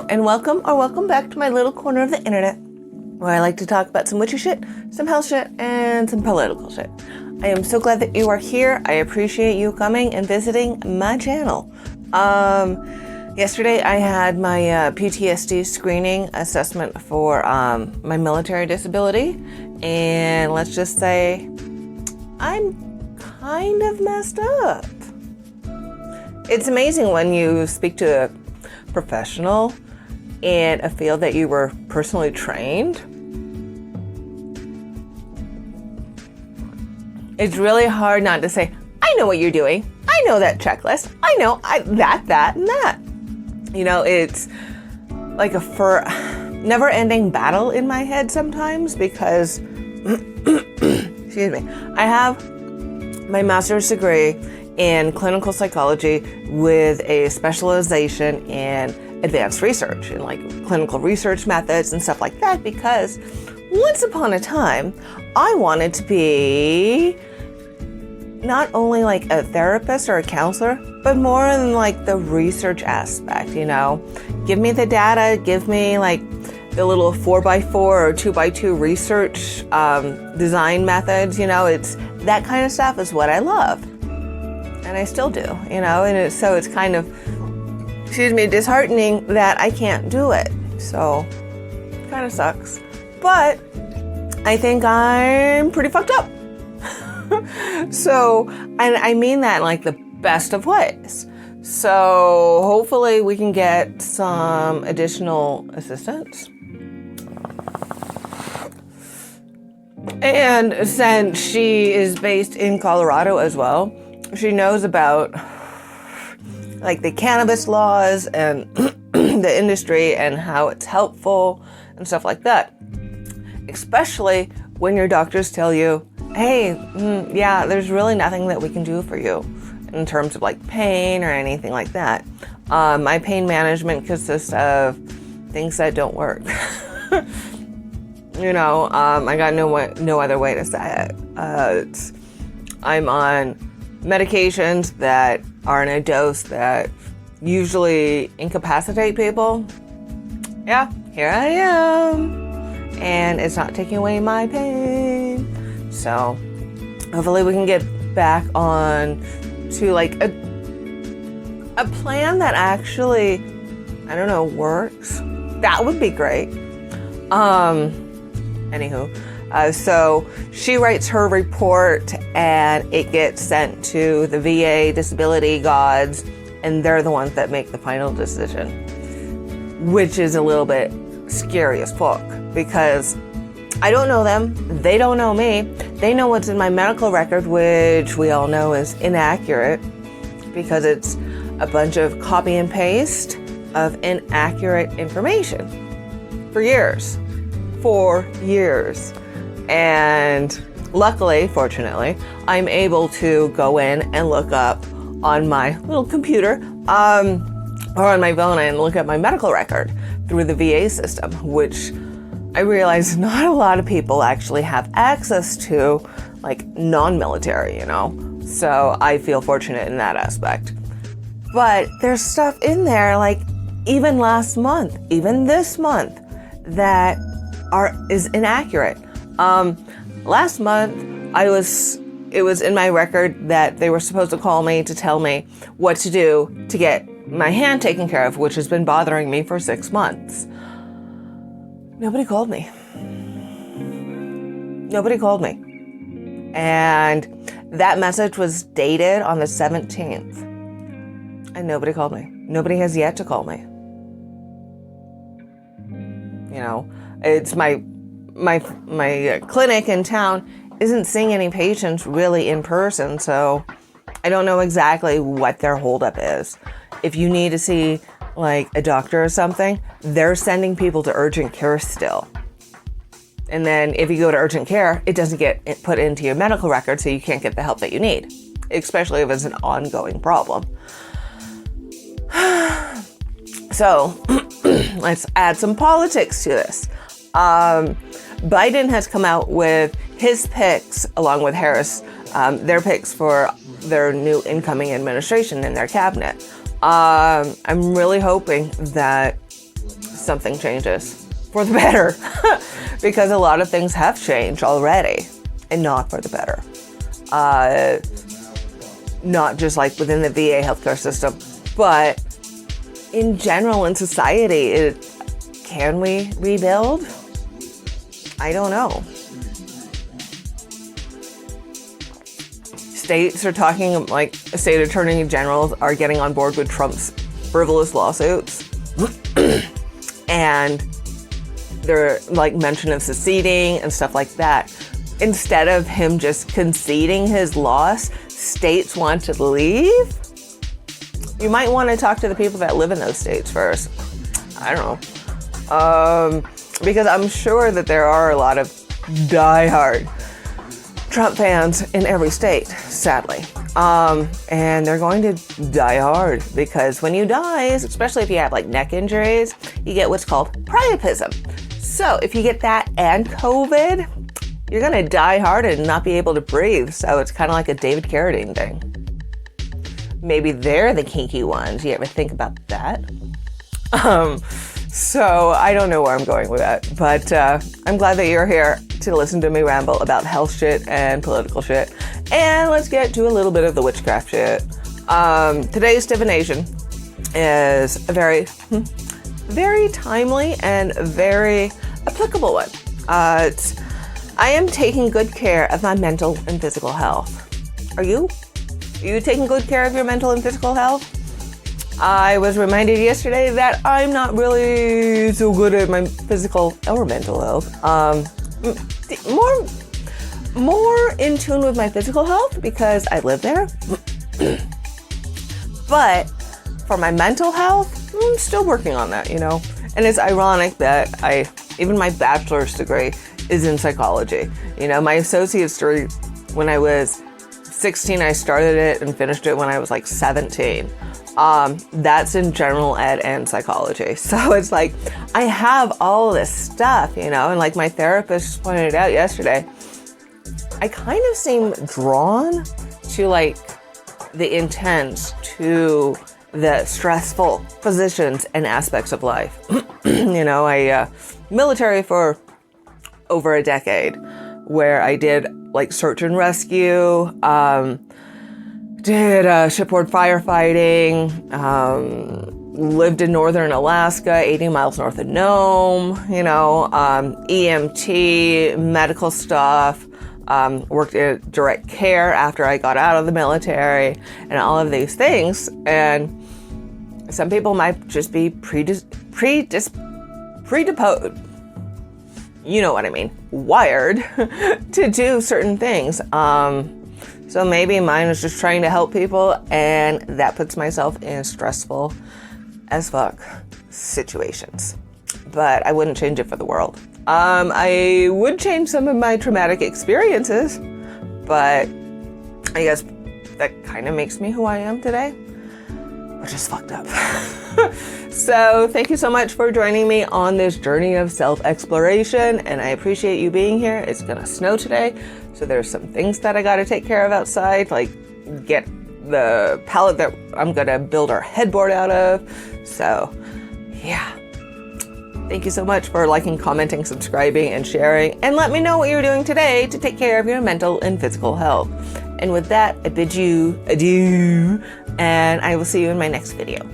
Hello, and welcome back to my little corner of the internet, where I like to talk about some witchy shit, some health shit, and some political shit. I am so glad that you are here. I appreciate you coming and visiting my channel. Yesterday I had my PTSD screening assessment for my military disability, and let's just say I'm kind of messed up. It's amazing when you speak to a professional in a field that you were personally trained. It's really hard not to say, I know what you're doing. I know that checklist. I know that, and that. You know, it's like a never-ending battle in my head sometimes because, excuse me, I have my master's degree in clinical psychology with a specialization in advanced research and like clinical research methods and stuff like that, because once upon a time I wanted to be not only like a therapist or a counselor, but more in like the research aspect, you know. Give me the data, give me like the little 4x4 or 2x2 research design methods, you know. It's that kind of stuff is what I love. And I still do, you know, and it's kind of, disheartening that I can't do it. So, kind of sucks. But I think I'm pretty fucked up. So, and I mean that in like the best of ways. So, hopefully we can get some additional assistance. And since she is based in Colorado as well, she knows about like the cannabis laws and the industry and how it's helpful and stuff like that. Especially when your doctors tell you, hey, yeah, there's really nothing that we can do for you in terms of like pain or anything like that. My pain management consists of things that don't work. You know, I got no other way to say it. I'm on medications that are in a dose that usually incapacitate people. Yeah, here I am. And it's not taking away my pain. So hopefully we can get back on to like a plan that actually, I don't know, works. That would be great. Anywho. So she writes her report and it gets sent to the VA disability gods, and they're the ones that make the final decision, which is a little bit scary as fuck because I don't know them, they don't know me, they know what's in my medical record, which we all know is inaccurate because it's a bunch of copy and paste of inaccurate information for years. And luckily, fortunately, I'm able to go in and look up on my little computer or on my phone and look at my medical record through the VA system, which I realize not a lot of people actually have access to, like non-military, you know. So I feel fortunate in that aspect. But there's stuff in there, like even last month, even this month, that is inaccurate. Last month, it was in my record that they were supposed to call me to tell me what to do to get my hand taken care of, which has been bothering me for 6 months. Nobody called me. And that message was dated on the 17th. And nobody called me. Nobody has yet to call me. You know, it's my clinic in town isn't seeing any patients really in person, so I don't know exactly what their holdup is. If you need to see like a doctor or something, they're sending people to urgent care still. And then if you go to urgent care, it doesn't get put into your medical record, so you can't get the help that you need, especially if it's an ongoing problem. So let's add some politics to this. Biden has come out with his picks, along with Harris, their picks for their new incoming administration in their cabinet. I'm really hoping that something changes for the better. Because a lot of things have changed already and not for the better. Not just like within the VA healthcare system, but in general in society. Can we rebuild? I don't know. States are talking, like state attorney generals are getting on board with Trump's frivolous lawsuits. And they're like mention of seceding and stuff like that. Instead of him just conceding his loss, states want to leave. You might want to talk to the people that live in those states first. I don't know. Because I'm sure that there are a lot of diehard Trump fans in every state, sadly. And they're going to die hard because when you die, especially if you have like neck injuries, you get what's called priapism. So if you get that and COVID, you're going to die hard and not be able to breathe. So it's kind of like a David Carradine thing. Maybe they're the kinky ones. You ever think about that? So I don't know where I'm going with that, but I'm glad that you're here to listen to me ramble about health shit and political shit. And let's get to a little bit of the witchcraft shit. Today's divination is a very, very timely and very applicable one. I am taking good care of my mental and physical health. Are you? Are you taking good care of your mental and physical health? I was reminded yesterday that I'm not really so good at my physical or mental health. More in tune with my physical health because I live there. But for my mental health, I'm still working on that, you know? And it's ironic that even my bachelor's degree is in psychology. You know, my associate's degree, when I was 16, I started it and finished it when I was like 17. That's in general ed and psychology. So it's like, I have all this stuff, you know, and like my therapist pointed out yesterday, I kind of seem drawn to like the intense, to the stressful positions and aspects of life. You know, I military for over a decade where I did like search and rescue, did shipboard firefighting, lived in northern Alaska, 80 miles north of Nome, you know, EMT, medical stuff, worked in direct care after I got out of the military and all of these things. And some people might just be predisposed, you know what I mean, wired to do certain things. So maybe mine is just trying to help people, and that puts myself in stressful as fuck situations. But I wouldn't change it for the world. I would change some of my traumatic experiences, but I guess that kind of makes me who I am today, which is fucked up. So thank you so much for joining me on this journey of self-exploration, and I appreciate you being here. It's gonna snow today, so there's some things that I gotta take care of outside, like get the pallet that I'm gonna build our headboard out of. So yeah, thank you so much for liking, commenting, subscribing, and sharing, and let me know what you're doing today to take care of your mental and physical health. And with that, I bid you adieu, and I will see you in my next video.